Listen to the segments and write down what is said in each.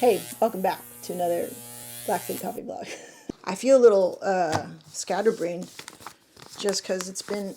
Hey, welcome back to another Black Food Coffee vlog. I feel a little scatterbrained just because it's been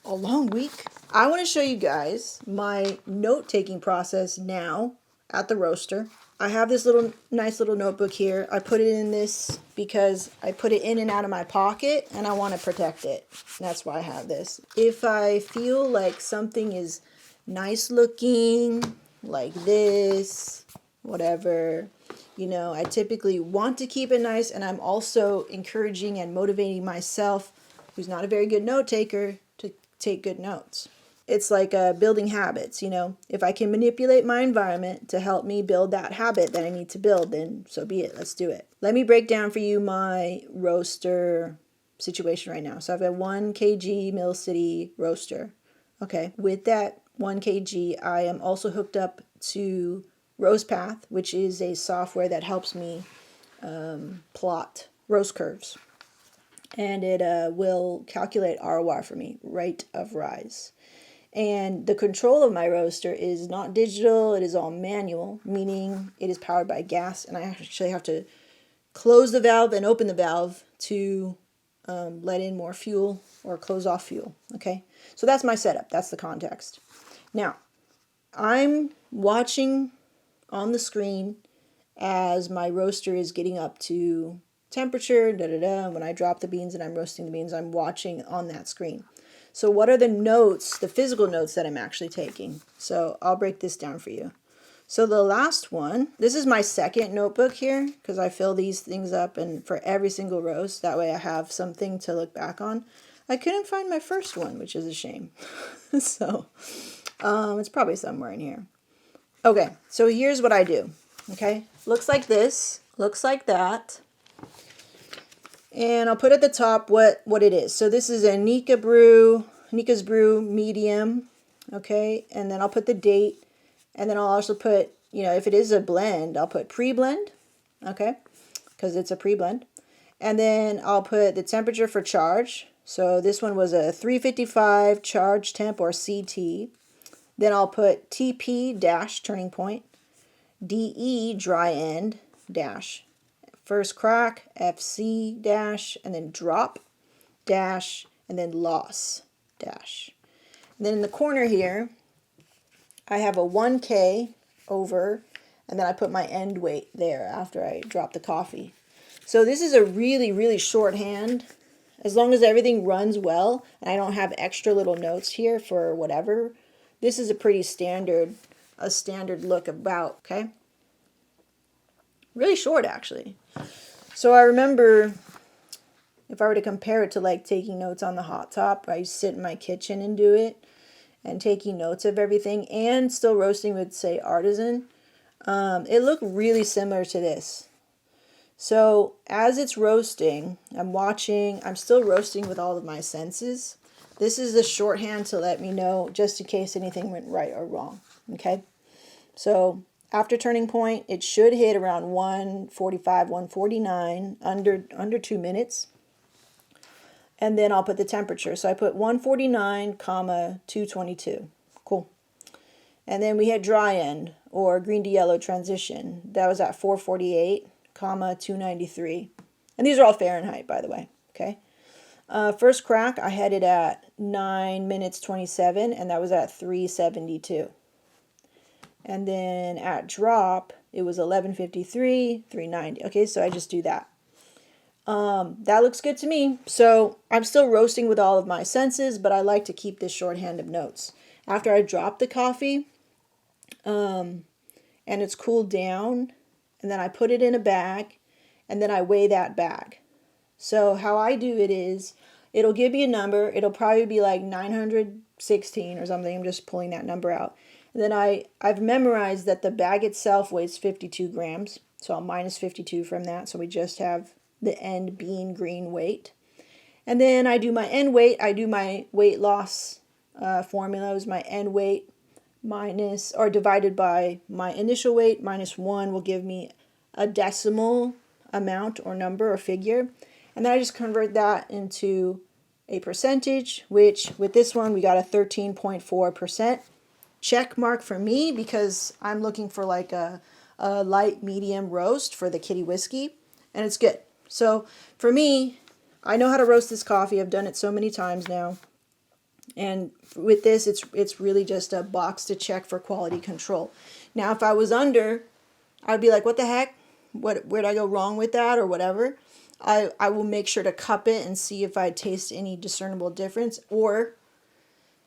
a long week. I want to show you guys my note-taking process now at the roaster. I have this nice little notebook here. I put it in this because I put it in and out of my pocket and I want to protect it. That's why I have this. If I feel like something is nice looking, like this, whatever, you know, I typically want to keep it nice, and I'm also encouraging and motivating myself, who's not a very good note taker, to take good notes. It's like building habits, you know. If I can manipulate my environment to help me build that habit that I need to build, then so be it. Let's do it. Let me break down for you my roaster situation right now. So I've got 1 kg Mill City roaster. Okay, with that 1 kg, I am also hooked up to RoastPath, which is a software that helps me plot roast curves. And it will calculate ROI for me, rate of rise. And the control of my roaster is not digital, it is all manual, meaning it is powered by gas, and I actually have to close the valve and open the valve to let in more fuel or close off fuel. Okay, so that's my setup, that's the context. Now, I'm watching on the screen as my roaster is getting up to temperature, When I drop the beans and I'm roasting the beans, I'm watching on that screen. So what are the notes, the physical notes that I'm actually taking? So I'll break this down for you. So the last one, this is my second notebook here, because I fill these things up and for every single roast. That way I have something to look back on. I couldn't find my first one, which is a shame. So it's probably somewhere in here. Okay, so here's what I do. Okay, looks like this, looks like that. And I'll put at the top what it is. So this is a Nika's Brew medium. Okay, and then I'll put the date. And then I'll also put, you know, if it is a blend, I'll put pre-blend. Okay, because it's a pre-blend. And then I'll put the temperature for charge. So this one was a 355 charge temp or CT. Then I'll put TP dash turning point, DE dry end dash, first crack, FC dash, and then drop dash, and then loss dash. And then in the corner here, I have a 1K over, and then I put my end weight there after I drop the coffee. So this is a really, really shorthand. As long as everything runs well, and I don't have extra little notes here for whatever, this is a pretty standard look about, okay? Really short, actually. So I remember, if I were to compare it to like taking notes on the hot top, I used to sit in my kitchen and do it, and taking notes of everything, and still roasting with, say, artisan. It looked really similar to this. So as it's roasting, I'm still roasting with all of my senses. This is the shorthand to let me know, just in case anything went right or wrong. Okay, so after turning point, it should hit around 145, 149, under 2 minutes. And then I'll put the temperature. So I put 149, 222. Cool. And then we had dry end, or green to yellow transition. That was at 448, 293. And these are all Fahrenheit, by the way. Okay. First crack, I had it at 9 minutes 27, and that was at 372. And then at drop, it was 11:53, 390. Okay, so I just do that. That looks good to me. So I'm still roasting with all of my senses, but I like to keep this shorthand of notes. After I drop the coffee, and it's cooled down, and then I put it in a bag, and then I weigh that bag. So how I do it is, it'll give me a number. It'll probably be like 916 or something. I'm just pulling that number out. And then I've memorized that the bag itself weighs 52 grams. So I'll minus 52 from that. So we just have the end bean green weight. And then I do my end weight. I do my weight loss formulas. My end weight minus, or divided by my initial weight minus 1 will give me a decimal amount or number or figure. And then I just convert that into a percentage, which with this one we got a 13.4%. Check mark for me, because I'm looking for like a light medium roast for the kitty whiskey, and it's good. So for me, I know how to roast this coffee. I've done it so many times now. And with this, it's really just a box to check for quality control. Now, if I was under, I'd be like, what the heck? Where'd I go wrong with that or whatever? I will make sure to cup it and see if I taste any discernible difference. Or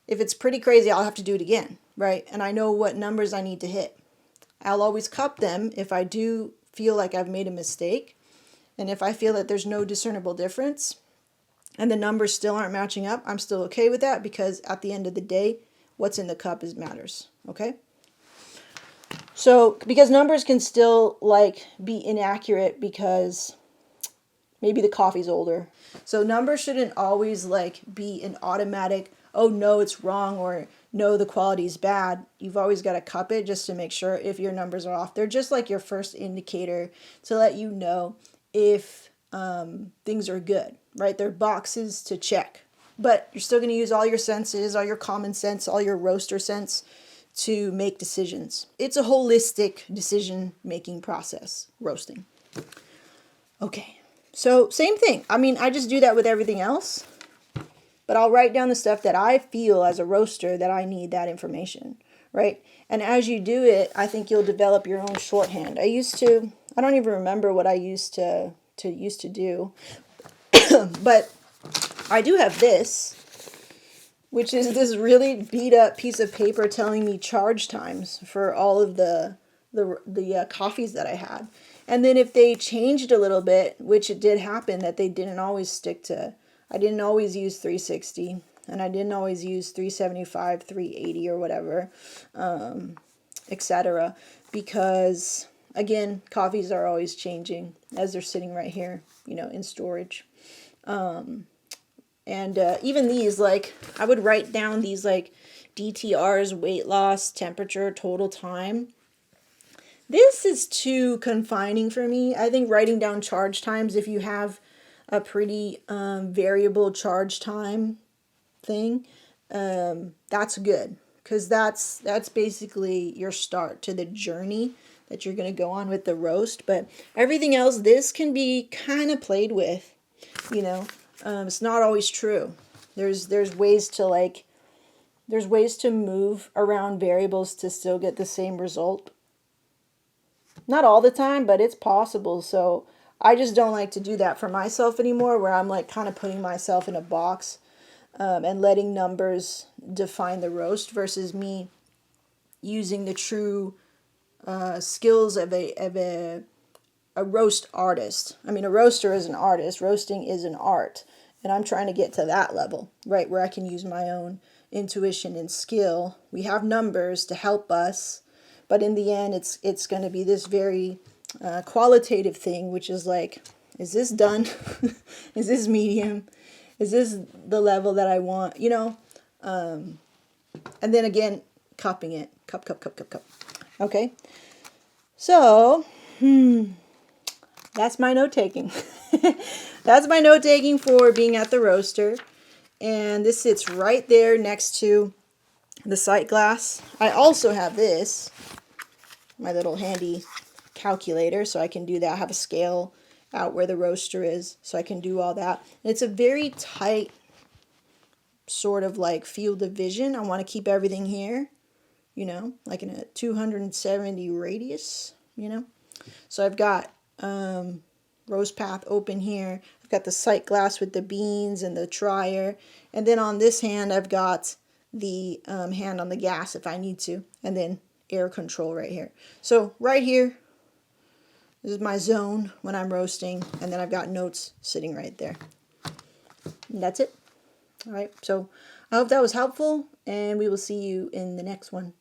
if it's pretty crazy, I'll have to do it again, right? And I know what numbers I need to hit. I'll always cup them if I do feel like I've made a mistake. And if I feel that there's no discernible difference and the numbers still aren't matching up, I'm still okay with that, because at the end of the day, what's in the cup matters, okay? So, because numbers can still like be inaccurate because maybe the coffee's older. So numbers shouldn't always like be an automatic, oh no, it's wrong, or no, the quality's bad. You've always got to cup it just to make sure if your numbers are off. They're just like your first indicator to let you know if things are good, right? They're boxes to check. But you're still going to use all your senses, all your common sense, all your roaster sense to make decisions. It's a holistic decision-making process, roasting. Okay, so same thing. I mean, I just do that with everything else, but I'll write down the stuff that I feel as a roaster that I need that information, right? And as you do it, I think you'll develop your own shorthand. I don't even remember what I used to do, but I do have this, which is this really beat up piece of paper telling me charge times for all of the coffees that I had. And then if they changed a little bit, which it did happen, that they didn't always stick to, I didn't always use 360, and I didn't always use 375, 380 or whatever, etc. Because again, coffees are always changing as they're sitting right here, in storage. And even these, like, I would write down these, like, DTRs, weight loss, temperature, total time. This is too confining for me. I think writing down charge times, if you have a pretty variable charge time thing, that's good. Because that's basically your start to the journey that you're going to go on with the roast. But everything else, this can be kind of played with, It's not always true. There's ways to move around variables to still get the same result. Not all the time, but it's possible. So I just don't like to do that for myself anymore, where I'm like kind of putting myself in a box and letting numbers define the roast versus me using the true skills of a roast artist. I mean, a roaster is an artist. Roasting is an art. And I'm trying to get to that level, right, where I can use my own intuition and skill. We have numbers to help us, but in the end, it's going to be this very qualitative thing, which is like, is this done? Is this medium? Is this the level that I want? And then again, cupping it. Cup. Okay. So, that's my note-taking. That's my note-taking for being at the roaster. And this sits right there next to the sight glass. I also have this, my little handy calculator, so I can do that. I have a scale out where the roaster is, so I can do all that. And it's a very tight sort of like field of vision. I want to keep everything here, like in a 270 radius, So I've got RoastPath open here. I've got the sight glass with the beans and the trier. And then on this hand, I've got the hand on the gas if I need to. And then air control right here. So right here, this is my zone when I'm roasting. And then I've got notes sitting right there. And that's it. All right. So I hope that was helpful. And we will see you in the next one.